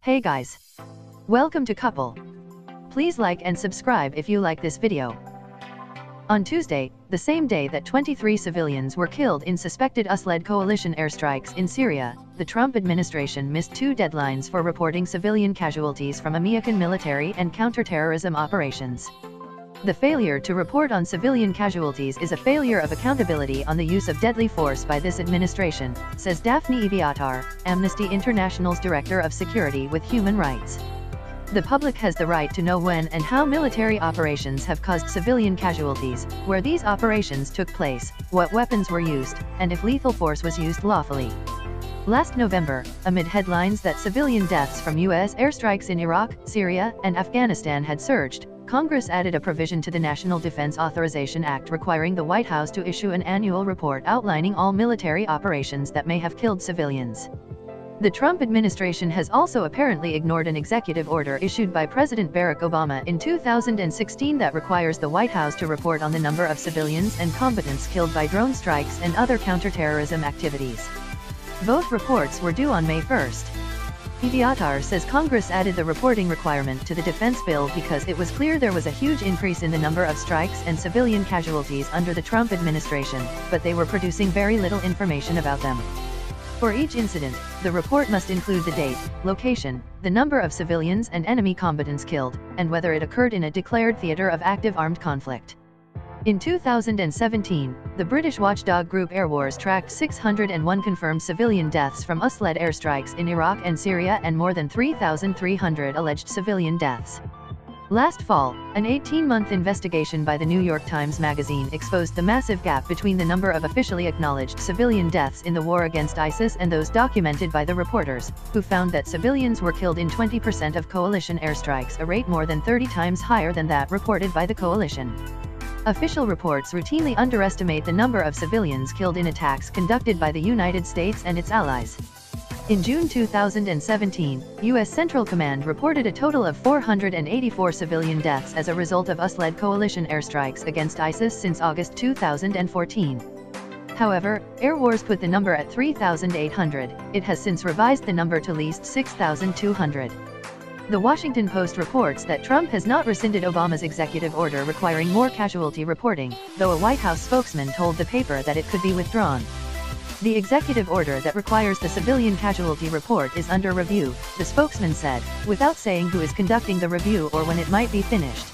Hey guys! Welcome to Couple. Please like and subscribe if you like this video. On Tuesday, the same day that 23 civilians were killed in suspected US-led coalition airstrikes in Syria, the Trump administration missed two deadlines for reporting civilian casualties from American military and counterterrorism operations. The failure to report on civilian casualties is a failure of accountability on the use of deadly force by this administration, says Daphne Aviatar, Amnesty International's Director of Security with Human Rights. The public has the right to know when and how military operations have caused civilian casualties, where these operations took place, what weapons were used, and if lethal force was used lawfully. Last November, amid headlines that civilian deaths from U.S. airstrikes in Iraq, Syria, and Afghanistan had surged, Congress added a provision to the National Defense Authorization Act requiring the White House to issue an annual report outlining all military operations that may have killed civilians. The Trump administration has also apparently ignored an executive order issued by President Barack Obama in 2016 that requires the White House to report on the number of civilians and combatants killed by drone strikes and other counterterrorism activities. Both reports were due on May 1st. Aviatar says Congress added the reporting requirement to the defense bill because it was clear there was a huge increase in the number of strikes and civilian casualties under the Trump administration, but they were producing very little information about them. For each incident, the report must include the date, location, the number of civilians and enemy combatants killed, and whether it occurred in a declared theater of active armed conflict. In 2017, the British watchdog group Airwars tracked 601 confirmed civilian deaths from US-led airstrikes in Iraq and Syria and more than 3,300 alleged civilian deaths. Last fall, an 18-month investigation by the New York Times Magazine exposed the massive gap between the number of officially acknowledged civilian deaths in the war against ISIS and those documented by the reporters, who found that civilians were killed in 20% of coalition airstrikes, a rate more than 30 times higher than that reported by the coalition. Official reports routinely underestimate the number of civilians killed in attacks conducted by the United States and its allies. In June 2017, U.S. Central Command reported a total of 484 civilian deaths as a result of US-led coalition airstrikes against ISIS since August 2014. However, Airwars put the number at 3,800. It has since revised the number to at least 6,200. The Washington Post reports that Trump has not rescinded Obama's executive order requiring more casualty reporting, though a White House spokesman told the paper that it could be withdrawn. The executive order that requires the civilian casualty report is under review, the spokesman said, without saying who is conducting the review or when it might be finished.